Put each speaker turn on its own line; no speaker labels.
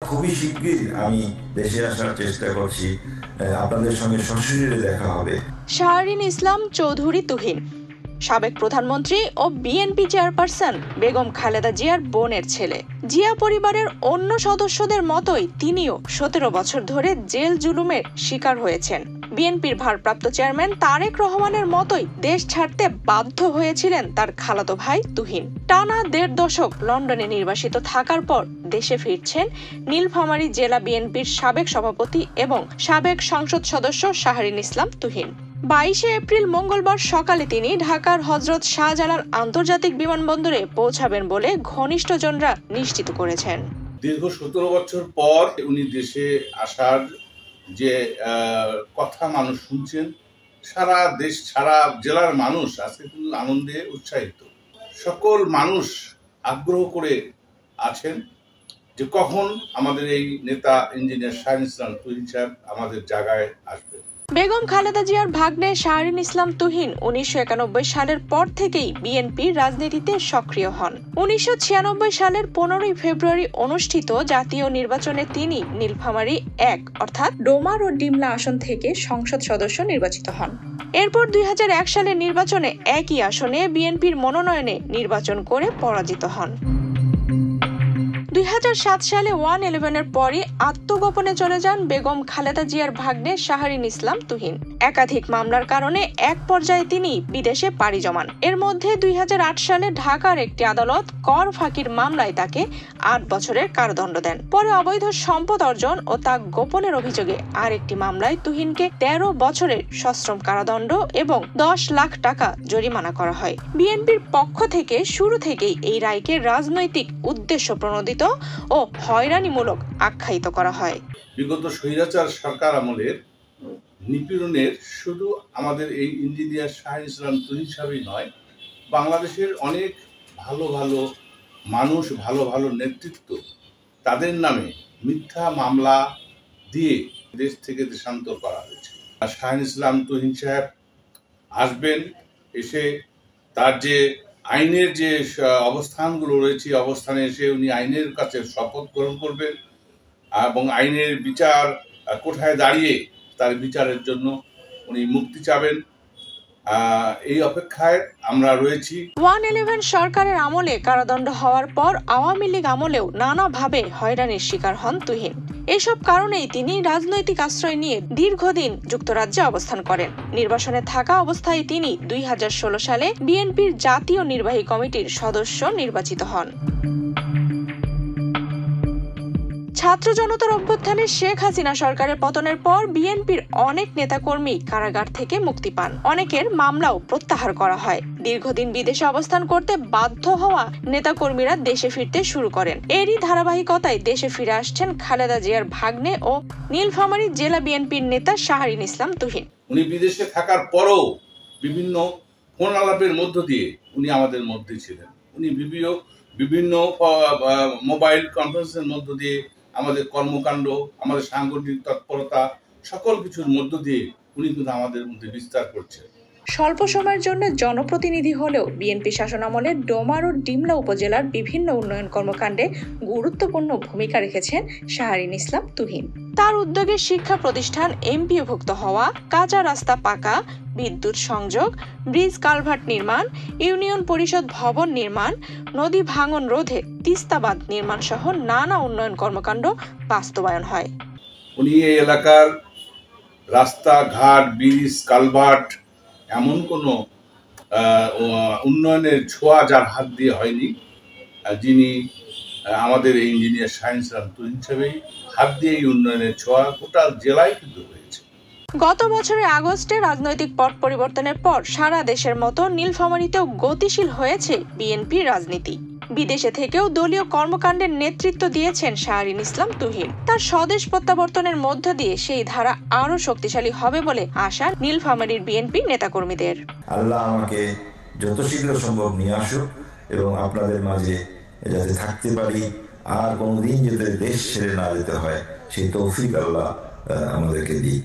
খুবই শিগগির আমি দেশে আসার চেষ্টা করছি, আপনাদের সঙ্গে সশরীরে দেখা হবে।
শাহরিন ইসলাম চৌধুরী তুহিন সাবেক প্রধানমন্ত্রী ও বিএনপি চেয়ারপারসন বেগম খালেদা জিয়ার বোনের ছেলে। জিয়া পরিবারের অন্য সদস্যদের মতোই তিনিও 17 বছর ধরে জেল জুলুমের শিকার হয়েছেন। বিএনপির ভারপ্রাপ্ত চেয়ারম্যান তারেক রহমানের মতোই দেশ ছাড়তে বাধ্য হয়েছিলেন তার খালাতো ভাই তুহিন। টানা 1.5 দশক লন্ডনে নির্বাসিত থাকার পর দেশে ফিরছেন নীলফামারী জেলা বিএনপির সাবেক সভাপতি এবং সাবেক সংসদ সদস্য শাহরিন ইসলাম তুহিন। 22 এপ্রিল মঙ্গলবার সকালে তিনি ঢাকার হযরত শাহজালাল আন্তর্জাতিক বিমানবন্দরে পৌঁছাবেন বলে ঘনিষ্ঠজনরা নিশ্চিত করেছেন।
দীর্ঘ 17 বছর পর উনি দেশে আসার যে কথা মানুষ শুনছেন, সারা দেশ সারা জেলার মানুষ আজকে কিন্তু আনন্দে উৎসাহিত। সকল মানুষ আগ্রহ করে আছেন যে কখন আমাদের এই নেতা ইঞ্জিনিয়ার শাহরিন ইসলাম তুহিন সাহেব আমাদের জায়গায় আসবেন।
বেগম খালেদা জিয়ার ভাগ্নে শাহরিন ইসলাম তুহিন 1991 সালের পর থেকেই বিএনপির রাজনীতিতে সক্রিয় হন। 1996 সালের 15 ফেব্রুয়ারি অনুষ্ঠিত জাতীয় নির্বাচনে তিনি নীলফামারী 1 অর্থাৎ ডোমার ও ডিমলা আসন থেকে সংসদ সদস্য নির্বাচিত হন। এরপর 2001 সালের নির্বাচনে একই আসনে বিএনপির মনোনয়নে নির্বাচন করে পরাজিত হন। 2007 সালে 111-এর পরই আত্মগোপনে চলে যান বেগম খালেদা জিয়ার ভাগ্নে শাহরিন ইসলাম তুহিন। একাধিক মামলার কারণে এক পর্যায়ে তিনি বিদেশে পাড়ি জমান। এর মধ্যে 2008 সালে ঢাকার একটি আদালত কর ফাঁকির মামলায় তাকে 8 বছরের কারাদণ্ড দেন। পরে অবৈধ সম্পদ অর্জন ও তা গোপনের অভিযোগে আরেকটি মামলায় তুহিনকে 13 বছরের সশ্রম কারাদণ্ড এবং 10 লাখ টাকা জরিমানা করা হয়। বিএনপির পক্ষ থেকে শুরু থেকেই এই রায়কে রাজনৈতিক উদ্দেশ্য প্রণোদিত ও হয়রানিমূলক আখ্যায়িত করা হয়।
বিগত স্বৈরাচার সরকার আমলের নিপীড়নের শুধু আমাদের এই ইঞ্জিনিয়ার শাহরিন ইসলাম তুহিন সাহেবই নয়, বাংলাদেশের অনেক ভালো ভালো মানুষ, ভালো ভালো নেতৃত্ব, তাদের নামে মিথ্যা মামলা দিয়ে দেশ থেকে দেশান্তর করা হয়েছে। আর শাহরিন ইসলাম তুহিন সাহেব আসবেন, এসে তার যে আইনের যে অবস্থানগুলো রয়েছে, অবস্থানে এসে উনি আইনের কাছে শপথ গ্রহণ করবেন এবং আইনের বিচার কোথায় দাঁড়িয়ে তার বিচারের জন্য উনি মুক্তি চাবেন। এই অপেক্ষায় আমরা রয়েছি।
111 সরকারের আমলে কারাদণ্ড হওয়ার পর আওয়ামী লীগ আমলেও নানাভাবে হয়রানির শিকার হন তুহিন। এসব কারণেই তিনি রাজনৈতিক আশ্রয় নিয়ে দীর্ঘদিন যুক্তরাজ্যে অবস্থান করেন। নির্বাসনে থাকা অবস্থায় তিনি 2016 সালে বিএনপির জাতীয় নির্বাহী কমিটির সদস্য নির্বাচিত হন। ছাত্র জনতার অভ্যুত্থানে শেখ হাসিনা সরকারের পতনের পর বিএনপির অনেক নেতাকর্মী কারাগার থেকে মুক্তি পান। অনেকের মামলাও প্রত্যাহার করা হয়। দীর্ঘদিন বিদেশে অবস্থান করতে বাধ্য হওয়া নেতাকর্মীরা দেশে ফিরতে শুরু করেন। এরই ধারাবাহিকতায় দেশে ফিরে আসছেন খালেদা জিয়ার ভাগ্নে ও নীলফামারী জেলা বিএনপির নেতা শাহরিন ইসলাম তুহিন।
উনি বিদেশে থাকার পরও বিভিন্ন ফোন আলাপের মধ্য দিয়ে উনি আমাদের মধ্যে ছিলেন। উনি বিভিন্ন মোবাইল কনফারেন্সের মধ্য দিয়ে আমাদের কর্মকাণ্ড, আমাদের সাংগঠনিক তৎপরতা সকল কিছুর মধ্য দিয়ে উনি কিন্তু আমাদের মধ্যে বিস্তার করছে।
স্বল্প সময়ের জন্য জনপ্রতিনিধি হলেও বিএনপি শাসনামলে ডোমার ও ডিমলা উপজেলার বিভিন্ন উন্নয়ন কর্মকাণ্ডে গুরুত্বপূর্ণ ভূমিকা রেখেছেন শাহরিন ইসলাম তুহিন। তার উদ্যোগে শিক্ষা প্রতিষ্ঠান এমপিওভুক্ত হওয়া, কাঁচা রাস্তা পাকা, বিদ্যুৎ সংযোগ, ব্রিজ কালভার্ট নির্মাণ, ইউনিয়ন পরিষদ ভবন নির্মাণ, নদী ভাঙন রোধে তিস্তা বাঁধ নির্মাণ সহ নানা উন্নয়ন কর্মকাণ্ড বাস্তবায়ন হয়।
উনি এই এলাকার রাস্তাঘাট, ব্রিজ কালভার্ট এমন কোনো উন্নয়নের ছোঁয়া যার হাত দিয়ে হয়নি, যিনি আমাদের এই ইঞ্জিনিয়ার শাহরিন ইসলাম তুহিন সাহেবের হাত দিয়ে এই উন্নয়নের ছোঁয়া গোটা জেলায় কিন্তু হয়েছে।
গত বছরের আগস্টে রাজনৈতিক পট পরিবর্তনের পর সারা দেশের মতো নীলফামারীতেও গতিশীল হয়েছে বিএনপির রাজনীতি। বিদেশে থেকেও দলীয় কর্মকাণ্ডের নেতৃত্ব দিয়েছেন শাহরিন ইসলাম তুহিন। তার স্বদেশ প্রত্যাবর্তনের মধ্য দিয়ে সেই ধারা আরো শক্তিশালী হবে বলে আশা নীলফামারীর বিএনপি নেতাকর্মীদের।
আল্লাহ আমাকে যত শীঘ্র সম্ভব নিয়ে আসুক এবং আপনাদের মাঝে যাতে থাকতে পারি, আর কোনোদিন যাতে দেশ ছেড়ে না যেতে হয় সেই তৌফিক আল্লাহ আমাদেরকে দিক।